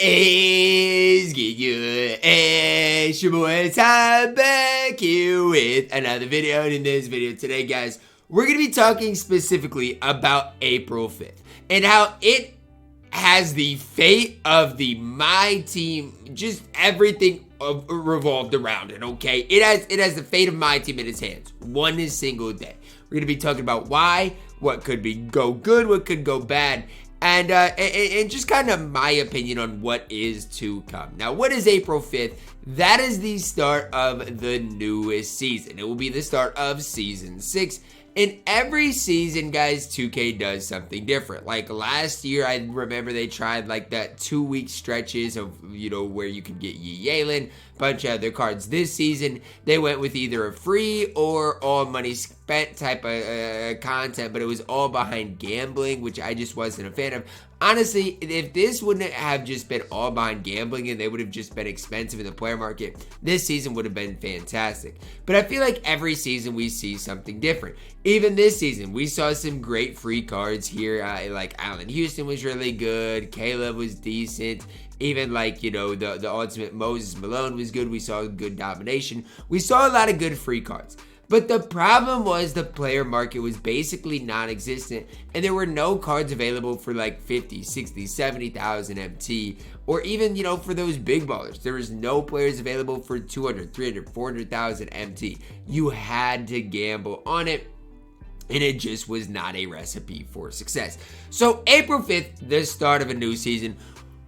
is good? It's your boy Ty back here with another video. And in this video today, guys, we're going to be talking specifically about April 5th and how it has the fate of the MyTEAM, just everything revolved around it, okay? It has the fate of MyTEAM in its hands, one single day. We're going to be talking about why, what could go good, what could go bad, and just kind of my opinion on what is to come. Now, what is April 5th? That is the start of the newest season. It will be the start of Season 6. In every season, guys, 2K does something different. Like last year, I remember they tried like that 2-week stretches of, where you could get Yalen, bunch of other cards. This season, they went with either a free or all money spent type of content, but it was all behind gambling, which I just wasn't a fan of. Honestly, if this wouldn't have just been all behind gambling and they would have just been expensive in the player market, this season would have been fantastic. But I feel like every season we see something different. Even this season, we saw some great free cards here. Like Allen Houston was really good. Caleb was decent. Even like, the ultimate Moses Malone was good. We saw good domination. We saw a lot of good free cards. But the problem was the player market was basically non-existent and there were no cards available for like 50, 60, 70,000 MT or even, for those big ballers. There was no players available for 200, 300, 400,000 MT. You had to gamble on it. And it just was not a recipe for success. So April 5th, the start of a new season.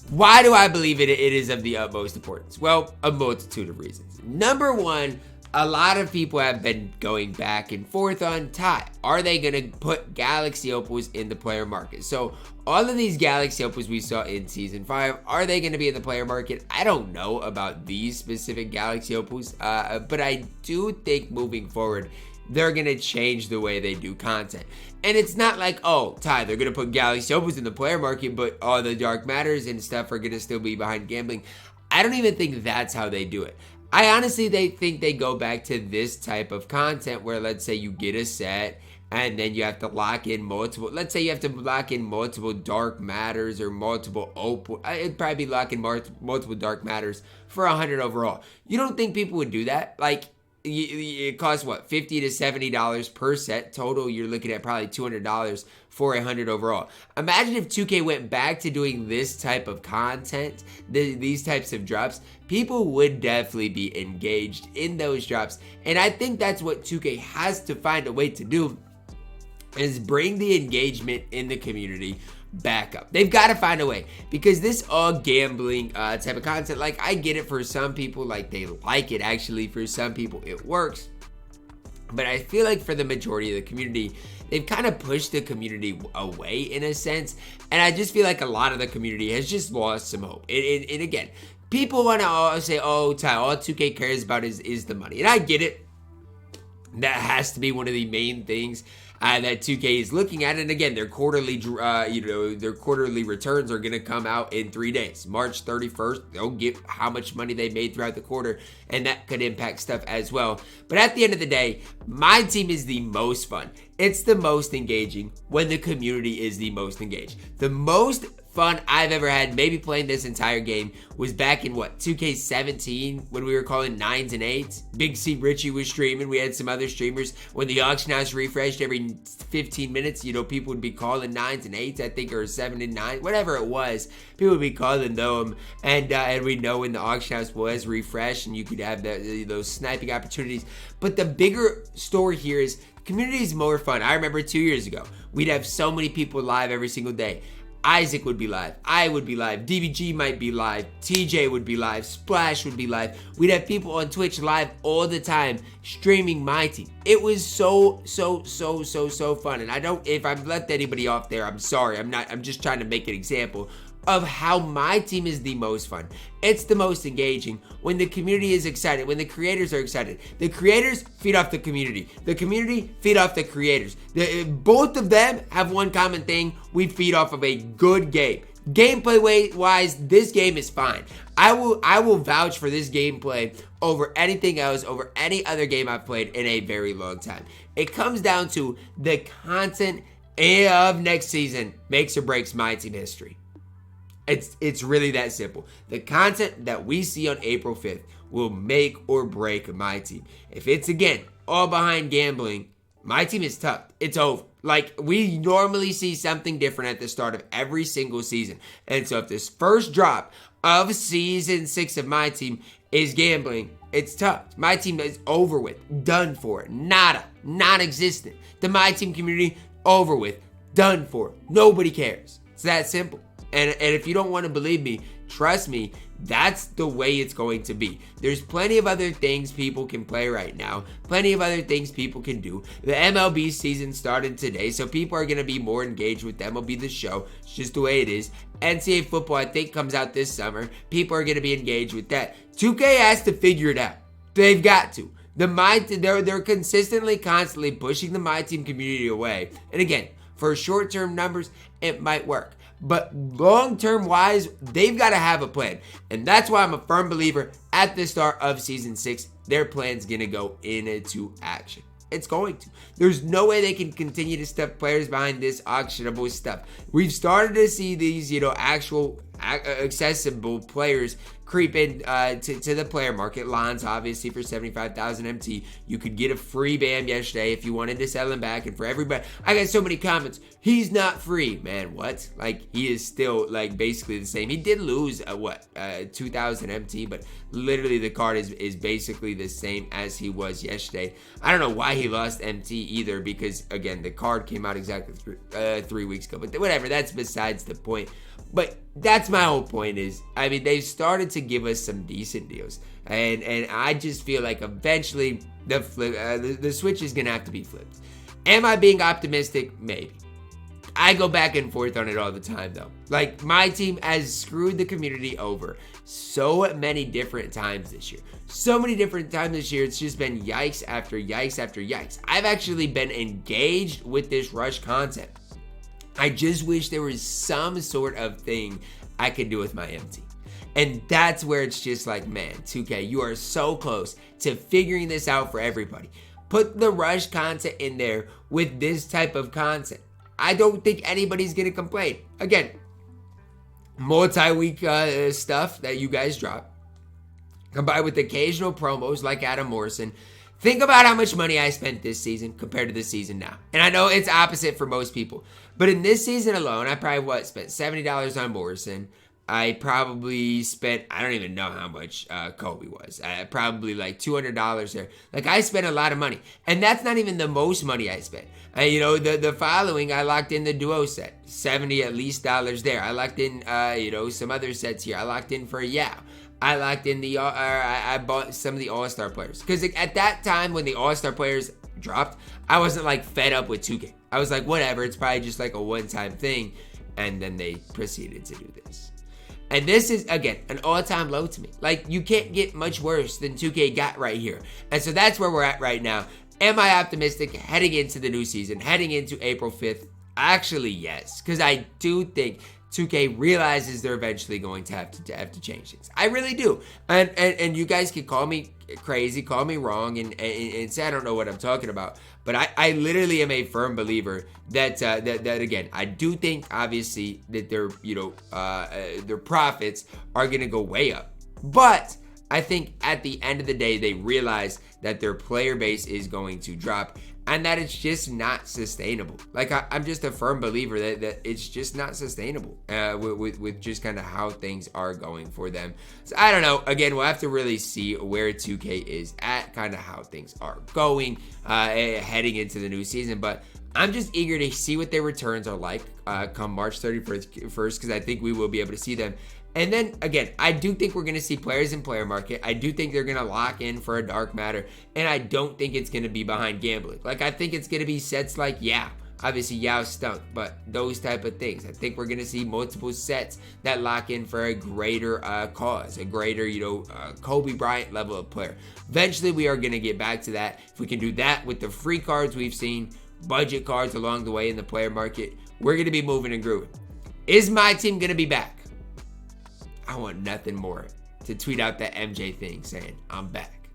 Why do I believe it is of the utmost importance? Well, a multitude of reasons. Number one, a lot of people have been going back and forth on Ty. Are they going to put Galaxy Opals in the player market? So all of these Galaxy Opals we saw in Season 5, are they going to be in the player market? I don't know about these specific Galaxy Opals, but I do think moving forward, they're going to change the way they do content. And it's not like, oh, Ty, they're going to put Galaxy Opals in the player market, but all the Dark Matters and stuff are going to still be behind gambling. I don't even think that's how they do it. I honestly think they go back to this type of content where, let's say you get a set and then you have to lock in multiple. Let's say you have to lock in multiple Dark Matters or multiple Opal. It'd probably be locking multiple Dark Matters for 100 overall. You don't think people would do that? Like, it costs what, $50 to $70 per set total. You're looking at probably $200 for 100 overall. Imagine if 2K went back to doing this type of content, these types of drops. People would definitely be engaged in those drops, and I think that's what 2K has to find a way to do, is bring the engagement in the community back up. They've got to find a way, because this all gambling type of content, like, I get it for some people, like they like it. Actually, for some people it works, but I feel like for the majority of the community, they've kind of pushed the community away in a sense, and I just feel like a lot of the community has just lost some hope. And again, people want to say, oh, Ty, all 2K cares about is the money, and I get it. That has to be one of the main things that 2K is looking at. And again, their quarterly, their quarterly returns are going to come out in 3 days. March 31st, they'll get how much money they made throughout the quarter, and that could impact stuff as well. But at the end of the day, MyTEAM is the most fun. It's the most engaging when the community is the most engaged. The most fun I've ever had maybe playing this entire game was back in 2K17 when we were calling 9s and 8s. Big C Richie was streaming. We had some other streamers. When the auction house refreshed every 15 minutes, people would be calling 9s and 8s, I think, or 7 and 9, whatever it was. People would be calling them, and we know when the auction house was refreshed and you could have those sniping opportunities. But the bigger story here is community is more fun. I remember 2 years ago, we'd have so many people live every single day. Isaac would be live, I would be live, DBG might be live, TJ would be live, Splash would be live. We'd have people on Twitch live all the time streaming MyTEAM. It was so fun. And if I've left anybody off there, I'm sorry. I'm just trying to make an example of how MyTEAM is the most fun. It's the most engaging when the community is excited, when the creators are excited. The creators feed off the community. The community feed off the creators. Both of them have one common thing. We feed off of a good game. Gameplay wise, this game is fine. I will vouch for this gameplay over anything else, over any other game I've played in a very long time. It comes down to the content of next season makes or breaks MyTEAM history. It's really that simple. The content that we see on April 5th will make or break MyTEAM. If it's, again, all behind gambling, MyTEAM is tough. It's over. Like, we normally see something different at the start of every single season. And so if this first drop of season 6 of MyTEAM is gambling, it's tough. MyTEAM is over with, done for, nada, non-existent. The MyTEAM community, over with, done for. Nobody cares. It's that simple. And if you don't want to believe me, trust me, that's the way it's going to be. There's plenty of other things people can play right now. Plenty of other things people can do. The MLB season started today, so people are going to be more engaged with MLB The Show. It's just the way it is. NCAA football, I think, comes out this summer. People are going to be engaged with that. 2K has to figure it out. They've got to. They're consistently, constantly pushing the MyTEAM community away. And again, for short-term numbers, it might work. But long-term wise, they've got to have a plan. And that's why I'm a firm believer at the start of season 6, their plan's going to go into action. It's going to. There's no way they can continue to stuff players behind this auctionable stuff. We've started to see these, actual accessible players creep in to the player market. Lons, obviously, for 75,000 MT. You could get a free BAM yesterday if you wanted to sell him back. And for everybody, I got so many comments. He's not free. Man, what? Like, he is still, like, basically the same. He did lose, 2,000 MT, but literally the card is basically the same as he was yesterday. I don't know why he lost MT either, because, again, the card came out exactly 3 weeks ago. But whatever, that's besides the point. But that's my whole point is, I mean, they've started to give us some decent deals. And I just feel like eventually the switch is going to have to be flipped. Am I being optimistic? Maybe. I go back and forth on it all the time, though. Like, MyTEAM has screwed the community over so many different times this year. So many different times this year, it's just been yikes after yikes after yikes. I've actually been engaged with this rush content. I just wish there was some sort of thing I could do with my MT. And that's where it's just like, man, 2K, you are so close to figuring this out for everybody. Put the rush content in there with this type of content. I don't think anybody's going to complain. Again, multi-week stuff that you guys drop, combined with occasional promos like Adam Morrison. Think about how much money I spent this season compared to the season now. And I know it's opposite for most people. But in this season alone, I probably, spent $70 on Morrison. I probably spent, I don't even know how much Kobe was. Probably like $200 there. Like, I spent a lot of money. And that's not even the most money I spent. The following, I locked in the duo set. $70 at least there. I locked in, some other sets here. I locked in for Yao. I locked in I bought some of the All-Star players. Because at that time when the All-Star players dropped, I wasn't like fed up with 2K. I was like, whatever, it's probably just like a one-time thing. And then they proceeded to do this. And this is, again, an all-time low to me. Like, you can't get much worse than 2K got right here. And so that's where we're at right now. Am I optimistic heading into the new season, heading into April 5th? Actually, yes. Because I do think 2K realizes they're eventually going to have to change things. I really do. And you guys can call me crazy, call me wrong, and say I don't know what I'm talking about. But I literally am a firm believer that again, I do think obviously that their profits are gonna go way up. But I think at the end of the day, they realize that their player base is going to drop and that it's just not sustainable. Like, I'm just a firm believer that it's just not sustainable with just kind of how things are going for them. So I don't know. Again, we'll have to really see where 2K is at, kind of how things are going heading into the new season. But I'm just eager to see what their returns are like come March 31st, because I think we will be able to see them. And then, again, I do think we're going to see players in player market. I do think they're going to lock in for a dark matter. And I don't think it's going to be behind gambling. Like, I think it's going to be sets like Yao. Obviously, Yao stunk, but those type of things. I think we're going to see multiple sets that lock in for a greater cause, a greater, Kobe Bryant level of player. Eventually, we are going to get back to that. If we can do that with the free cards we've seen, budget cards along the way in the player market, we're going to be moving and grooving. Is MyTEAM going to be back? I want nothing more to tweet out that MJ thing saying, I'm back.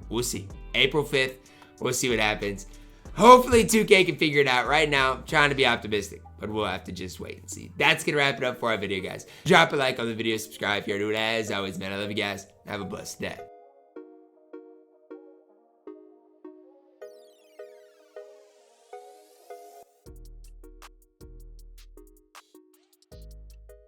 We'll see. April 5th, we'll see what happens. Hopefully 2K can figure it out. Right now, I'm trying to be optimistic. but we'll have to just wait and see. That's gonna wrap it up for our video, guys. Drop a like on the video, subscribe if you're new. As always, man, I love you guys. Have a blessed day.